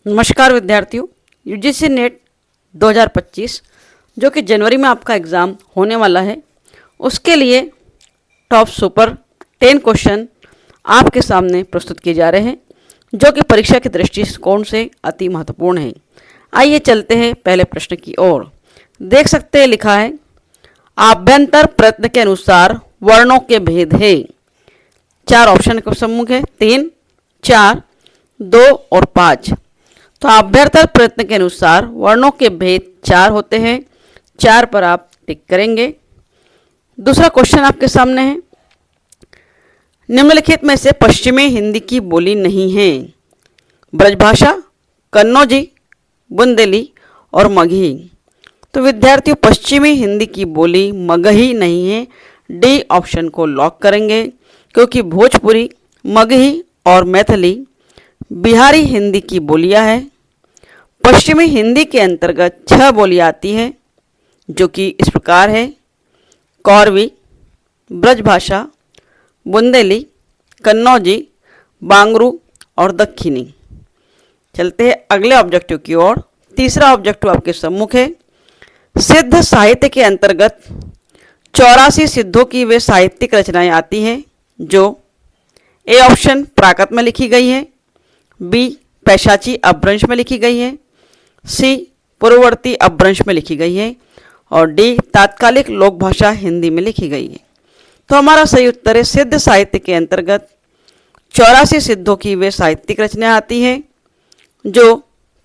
नमस्कार विद्यार्थियों। UGC net 2025 जो कि जनवरी में आपका एग्ज़ाम होने वाला है, उसके लिए टॉप सुपर 10 क्वेश्चन आपके सामने प्रस्तुत किए जा रहे हैं, जो कि परीक्षा के दृष्टिकोण से अति महत्वपूर्ण है। आइए चलते हैं पहले प्रश्न की ओर। देख सकते हैं, लिखा है आभ्यंतर प्रयत्न के अनुसार वर्णों के भेद है। 4 ऑप्शन के सम्मुख है, 3, 4, 2 और 5। तो आभ्यंतर प्रयत्न के अनुसार वर्णों के भेद 4 होते हैं। 4 पर आप टिक करेंगे। दूसरा क्वेश्चन आपके सामने है, निम्नलिखित में से पश्चिमी हिंदी की बोली नहीं है। ब्रजभाषा, कन्नौजी, बुंदेली और मगही। तो विद्यार्थियों, पश्चिमी हिंदी की बोली मगही नहीं है। डी ऑप्शन को लॉक करेंगे, क्योंकि भोजपुरी, मगही और मैथिली बिहारी हिंदी की बोलियां हैं। पश्चिमी हिंदी के अंतर्गत 6 बोलियां आती हैं, जो कि इस प्रकार है: कौरवी, ब्रजभाषा, बुंदेली, कन्नौजी, बांगरू और दक्षिणी। चलते हैं अगले ऑब्जेक्टिव की ओर। तीसरा ऑब्जेक्टिव आपके सम्मुख है, सिद्ध साहित्य के अंतर्गत 84 सिद्धों की वे साहित्यिक रचनाएं आती हैं, जो ए ऑप्शन प्राकृत में लिखी गई है, बी पैशाची अपभ्रंश में लिखी गई है, सी पूर्ववर्ती अपभ्रंश में लिखी गई है और डी तात्कालिक लोक भाषा हिंदी में लिखी गई है। तो हमारा सही उत्तर है, सिद्ध साहित्य के अंतर्गत 84 सिद्धों की वे साहित्यिक रचनाएं आती हैं, जो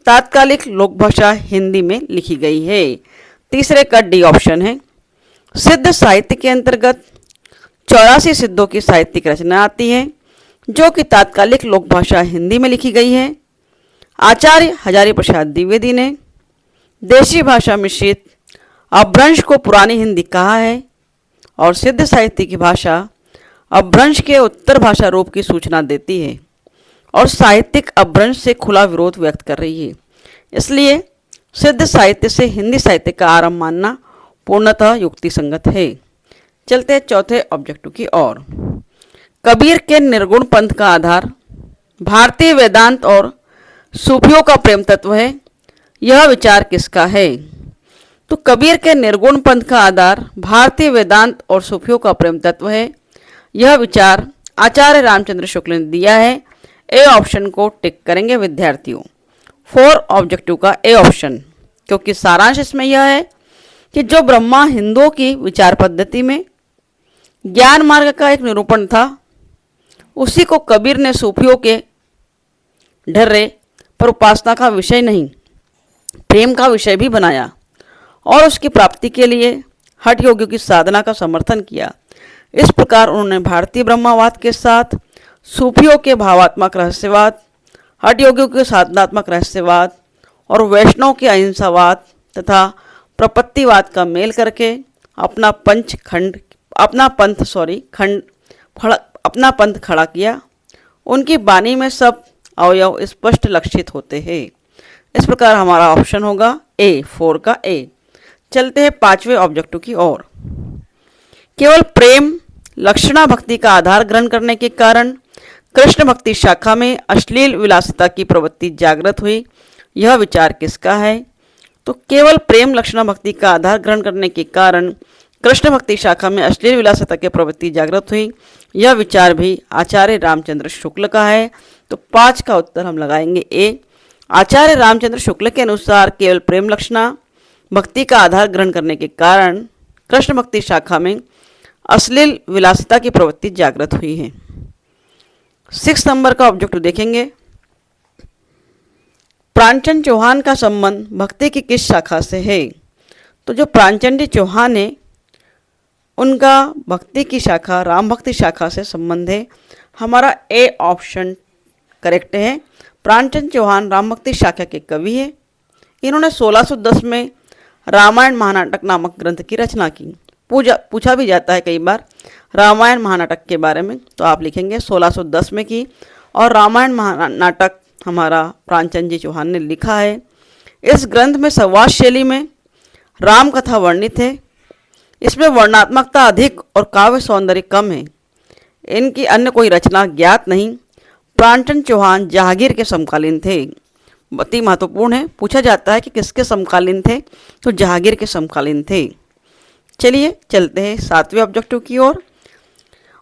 तात्कालिक लोक भाषा हिंदी में लिखी गई है। तीसरे का डी ऑप्शन है। सिद्ध साहित्य के अंतर्गत 84 सिद्धों की साहित्यिक रचना आती है, जो कि तात्कालिक लोक भाषा हिंदी में लिखी गई है। आचार्य हजारी प्रसाद द्विवेदी ने देशी भाषा मिश्रित अपभ्रंश को पुरानी हिंदी कहा है और सिद्ध साहित्य की भाषा अपभ्रंश के उत्तर भाषा रूप की सूचना देती है और साहित्यिक अपभ्रंश से खुला विरोध व्यक्त कर रही है। इसलिए सिद्ध साहित्य से हिंदी साहित्य का आरंभ मानना पूर्णतः युक्तिसंगत है। चलते हैं चौथे ऑब्जेक्टिव की ओर। कबीर के निर्गुण पंथ का आधार भारतीय वेदांत और सूफियों का प्रेम तत्व है। यह विचार किसका है? तो कबीर के निर्गुण पंथ का आधार भारतीय वेदांत और सूफियों का प्रेम तत्व है। यह विचार आचार्य रामचंद्र शुक्ल ने दिया है। ए ऑप्शन को टिक करेंगे विद्यार्थियों। 4 ऑब्जेक्टिव का ए ऑप्शन, क्योंकि सारांश इसमें यह है कि जो ब्रह्मा हिंदुओं की विचार पद्धति में ज्ञान मार्ग का एक निरूपण था, उसी को कबीर ने सूफियों के ढर्रे पर उपासना का विषय नहीं, प्रेम का विषय भी बनाया और उसकी प्राप्ति के लिए हठ योगियों की साधना का समर्थन किया। इस प्रकार उन्होंने भारतीय ब्रह्मवाद के साथ सूफियों के भावात्मक रहस्यवाद, हठ योगियों के साधनात्मक रहस्यवाद और वैष्णव के अहिंसावाद तथा प्रपत्तिवाद का मेल करके अपना पंथ खड़ा किया। उनकी वाणी में सब अवयव स्पष्ट लक्षित होते हैं। इस प्रकार हमारा ऑप्शन होगा ए, 4 का ए। चलते हैं 5वें ऑब्जेक्टिव की ओर। केवल प्रेम लक्षणा भक्ति का आधार ग्रहण करने के कारण कृष्ण भक्ति शाखा में अश्लील विलासिता की प्रवृत्ति जागृत हुई। यह विचार किसका है? तो केवल प्रेम लक्षणा भक्ति का आधार ग्रहण करने के कारण कृष्ण भक्ति शाखा में अश्लील विलासिता की प्रवृत्ति जागृत हुई। यह विचार भी आचार्य रामचंद्र शुक्ल का है। तो 5 का उत्तर हम लगाएंगे ए। आचार्य रामचंद्र शुक्ल के अनुसार केवल प्रेम लक्षणा भक्ति का आधार ग्रहण करने के कारण कृष्ण भक्ति शाखा में अश्लील विलासिता की प्रवृत्ति जागृत हुई है। 6 नंबर का ऑब्जेक्टिव देखेंगे। प्राणचंद चौहान का संबंध भक्ति की किस शाखा से है? तो जो प्राणचंद चौहान है, उनका भक्ति की शाखा राम भक्ति शाखा से संबंध है। हमारा ए ऑप्शन करेक्ट है। प्राणचंद चौहान राम भक्ति शाखा के कवि है। इन्होंने 1610 में रामायण महानाटक नामक ग्रंथ की रचना की। पूछा भी जाता है कई बार रामायण महानाटक के बारे में, तो आप लिखेंगे 1610 में की। और रामायण महानाटक हमारा प्राणचंद जी चौहान ने लिखा है। इस ग्रंथ में संवाद शैली में राम कथा वर्णित है। इसमें वर्णात्मकता अधिक और काव्य सौंदर्य कम है। इनकी अन्य कोई रचना ज्ञात नहीं। प्राणचंद चौहान जहांगीर के समकालीन थे। अति महत्वपूर्ण है। पूछा जाता है कि किसके समकालीन थे, तो जहांगीर के समकालीन थे। चलिए चलते हैं 7वें ऑब्जेक्टिव की ओर।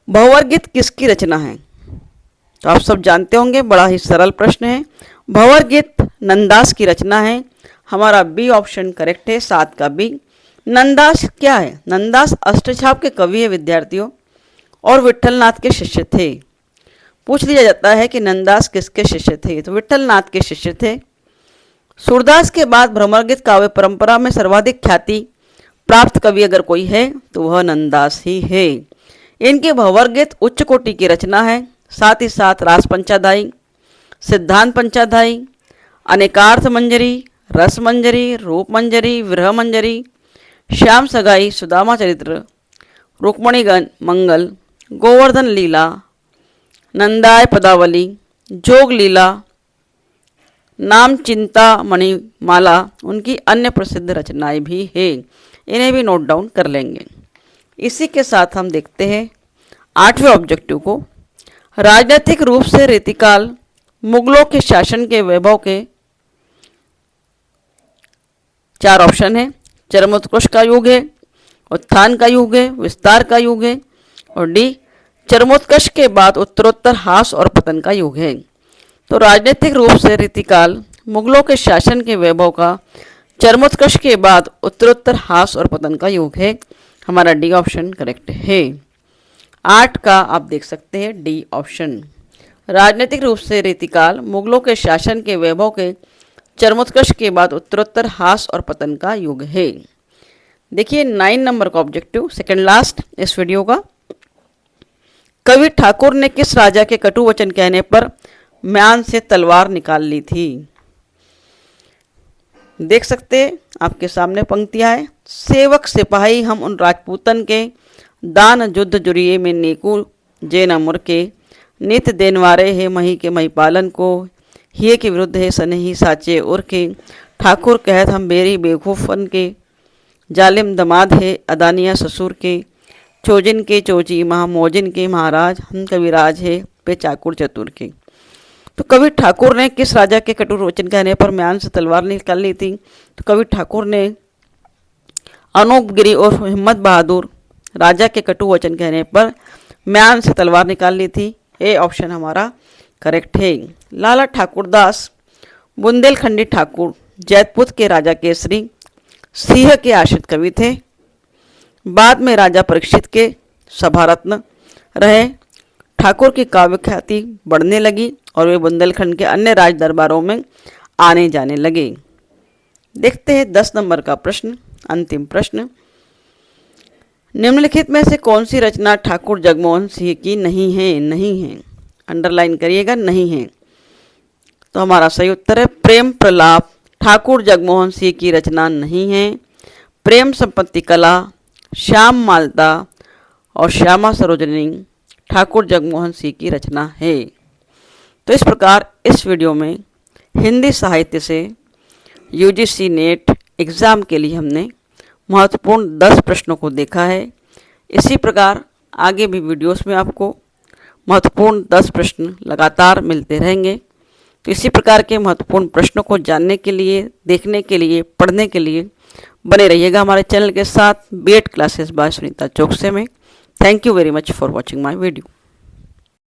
भंवर गीत किसकी रचना है? तो आप सब जानते होंगे, बड़ा ही सरल प्रश्न है। भंवर गीत नंददास की रचना है। हमारा बी ऑप्शन करेक्ट है, 7 का बी। नंददास क्या है? नंददास अष्टछाप के कवि है विद्यार्थियों, और विट्ठलनाथ के शिष्य थे। पूछ लिया जाता है कि नंददास किसके शिष्य थे, तो विट्ठलनाथ के शिष्य थे। सूरदास के बाद भ्रमरगीत काव्य परंपरा में सर्वाधिक ख्याति प्राप्त कवि अगर कोई है तो वह नंददास ही है। इनके भंवर गीत उच्च कोटि की रचना है। साथ ही साथ रास पंचाध्यायी, सिद्धांत पंचाध्यायी, अनेकार्थ मंजरी, रस मंजरी, रूप मंजरी, विरह मंजरी, श्याम सगाई, सुदामा चरित्र, रुक्मणीगण मंगल, गोवर्धन लीला, नंदाय पदावली, जोग लीला, नाम चिंता मणिमाला उनकी अन्य प्रसिद्ध रचनाएं भी है। इन्हें भी नोट डाउन कर लेंगे। इसी के साथ हम देखते हैं 8वें ऑब्जेक्टिव को। राजनीतिक रूप से रीतिकाल मुगलों के शासन के वैभव के 4 ऑप्शन है। चरमोत्कर्ष का युग है, उत्थान का युग है, विस्तार का युग है, और डी चरमोत्कर्ष के बाद उत्तरोत्तर ह्रास और पतन का युग है। तो राजनीतिक रूप से रीतिकाल मुगलों के शासन के वैभव का चरमोत्कर्ष के बाद उत्तरोत्तर ह्रास और पतन का युग है। हमारा डी ऑप्शन करेक्ट है। 8 का आप देख सकते हैं डी ऑप्शन। राजनीतिक रूप से रीतिकाल मुगलों के शासन के वैभव के चरमोत्कर्ष के बाद उत्तरोत्तर ह्रास और पतन का युग है। देखिए 9 नंबर का ऑब्जेक्टिव, सेकंड लास्ट इस वीडियो का। कवि ठाकुर ने किस राजा के कटु वचन कहने पर म्यान से तलवार निकाल ली थी? देख सकते हैं आपके सामने पंक्तियां है। सेवक सिपाही हम उन राजपूतन के, दान युद्ध जुरिये में नेकू जे न मुर के, नित देनवारे है मही के मही पालन को, हिये के विरुद्ध है सनही साचे उर के, ठाकुर कहत हम बेरी बेवकूफन के, जालिम दमाद है अदानिया ससुर के, चोजिन के चोजी महामोजिन के महाराज, हम कविराज है पे चाकुर चतुर के। तो कवि ठाकुर ने किस राजा के कटु वचन कहने पर म्यान से तलवार निकाल ली थी? तो कवि ठाकुर ने अनूपगिरी और हिम्मत बहादुर राजा के कटु वचन कहने पर म्यान से तलवार निकाल ली थी। ए ऑप्शन हमारा करेक्ट है। लाला ठाकुरदास बुंदेलखंडी ठाकुर जैतपुर के राजा केसरी सिंह के आश्रित कवि थे। बाद में राजा परीक्षित के सभारत्न रहे। ठाकुर की काव्य ख्याति बढ़ने लगी और वे बुंदेलखंड के अन्य राज दरबारों में आने जाने लगे। देखते हैं 10 नंबर का प्रश्न, अंतिम प्रश्न। निम्नलिखित में से कौन सी रचना ठाकुर जगमोहन सिंह की नहीं है? नहीं है, अंडरलाइन करिएगा, नहीं है। तो हमारा सही उत्तर है प्रेम प्रलाप ठाकुर जगमोहन सिंह की रचना नहीं है। प्रेम संपत्ति कला, श्याम मालता और श्यामा सरोजनी ठाकुर जगमोहन सिंह की रचना है। तो इस प्रकार इस वीडियो में हिंदी साहित्य से यूजीसी नेट एग्ज़ाम के लिए हमने महत्वपूर्ण 10 प्रश्नों को देखा है। इसी प्रकार आगे भी वीडियोस में आपको महत्वपूर्ण 10 प्रश्न लगातार मिलते रहेंगे। तो इसी प्रकार के महत्वपूर्ण प्रश्नों को जानने के लिए, देखने के लिए, पढ़ने के लिए बने रहिएगा हमारे चैनल के साथ BEd classes by Sunita Chouksey में। Thank you very much for watching my video.